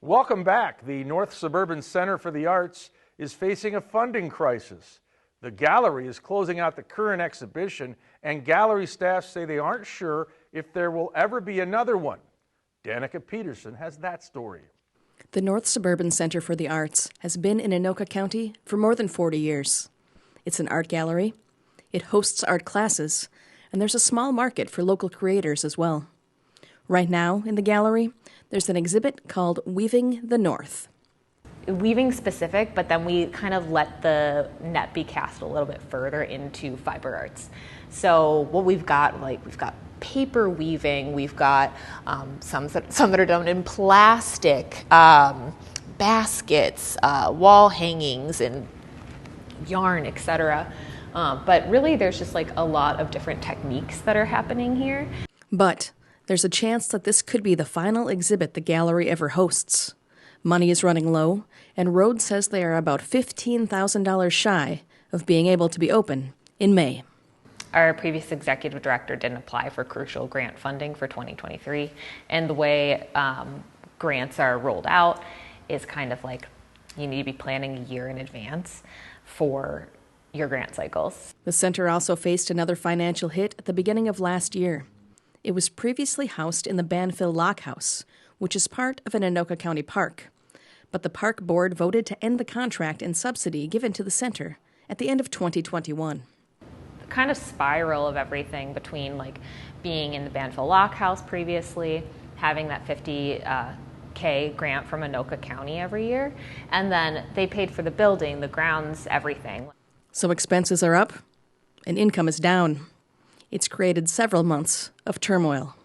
Welcome back. The North Suburban Center for the Arts is facing a funding crisis. The gallery is closing out the current exhibition, and gallery staff say they aren't sure if there will ever be another one. Danica Peterson has that story. The North Suburban Center for the Arts has been in Anoka County for more than 40 years. It's an art gallery, it hosts art classes, and there's a small market for local creators as well. Right now, in the gallery, there's an exhibit called Weaving the North. Weaving specific, but then we kind of let the net be cast a little bit further into fiber arts. So what we've got paper weaving, we've got some that are done in plastic, baskets, wall hangings, and yarn, etc. But really there's just like a lot of different techniques that are happening here. But there's a chance that this could be the final exhibit the gallery ever hosts. Money is running low, and Rhodes says they are about $15,000 shy of being able to be open in May. Our previous executive director didn't apply for crucial grant funding for 2023, and the way grants are rolled out is kind of like you need to be planning a year in advance for your grant cycles. The center also faced another financial hit at the beginning of last year. It was previously housed in the Banfield Lock House, which is part of an Anoka County park. But the park board voted to end the contract and subsidy given to the center at the end of 2021. The kind of spiral of everything between like being in the Banfield Lock House previously, having that $50K grant from Anoka County every year, and then they paid for the building, the grounds, everything. So expenses are up and income is down. It's created several months of turmoil.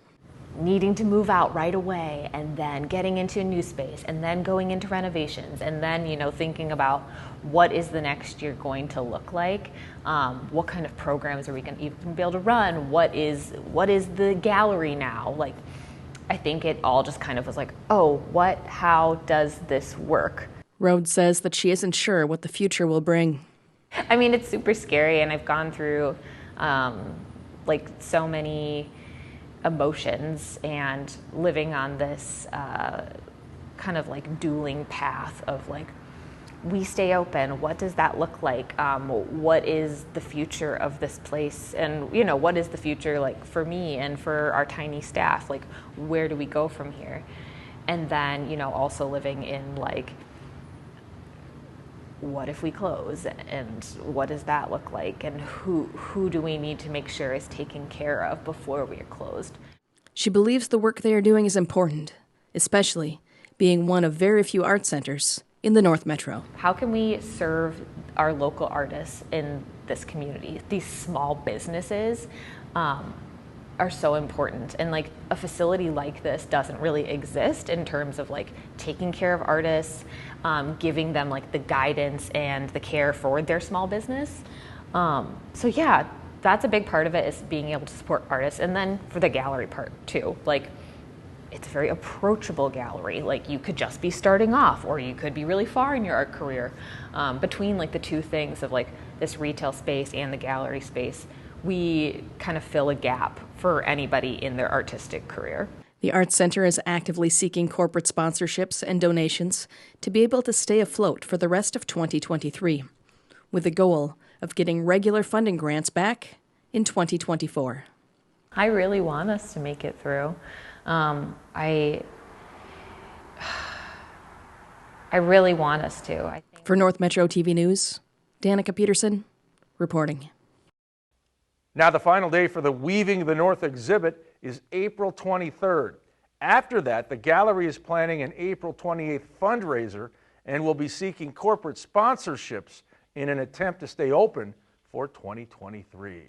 Needing to move out right away, and then getting into a new space, and then going into renovations, and then thinking about what is the next year going to look like, what kind of programs are we going to even be able to run, what is the gallery now, like I think it all just kind of was like, oh, how does this work? Rhodes says that she isn't sure what the future will bring. I mean, it's super scary, and I've gone through so many emotions and living on this kind of like dueling path of like, we stay open, what does that look like, what is the future of this place, and what is the future like for me and for our tiny staff, like where do we go from here? And then also living in like, what if we close, and what does that look like, and who do we need to make sure is taken care of before we are closed? She believes the work they are doing is important, especially being one of very few art centers in the North Metro. How can we serve our local artists in this community? These small businesses are so important, and like a facility like this doesn't really exist in terms of like taking care of artists, giving them like the guidance and the care for their small business. So yeah, that's a big part of it, is being able to support artists. And then for the gallery part too, like it's a very approachable gallery. Like you could just be starting off, or you could be really far in your art career. Between like the two things of like this retail space and the gallery space, we kind of fill a gap for anybody in their artistic career. The Arts Center is actively seeking corporate sponsorships and donations to be able to stay afloat for the rest of 2023, with the goal of getting regular funding grants back in 2024. I really want us to make it through. I really want us to. For North Metro TV News, Danica Peterson reporting. Now, the final day for the Weaving the North exhibit is April 23rd. After that, the gallery is planning an April 28th fundraiser and will be seeking corporate sponsorships in an attempt to stay open for 2023.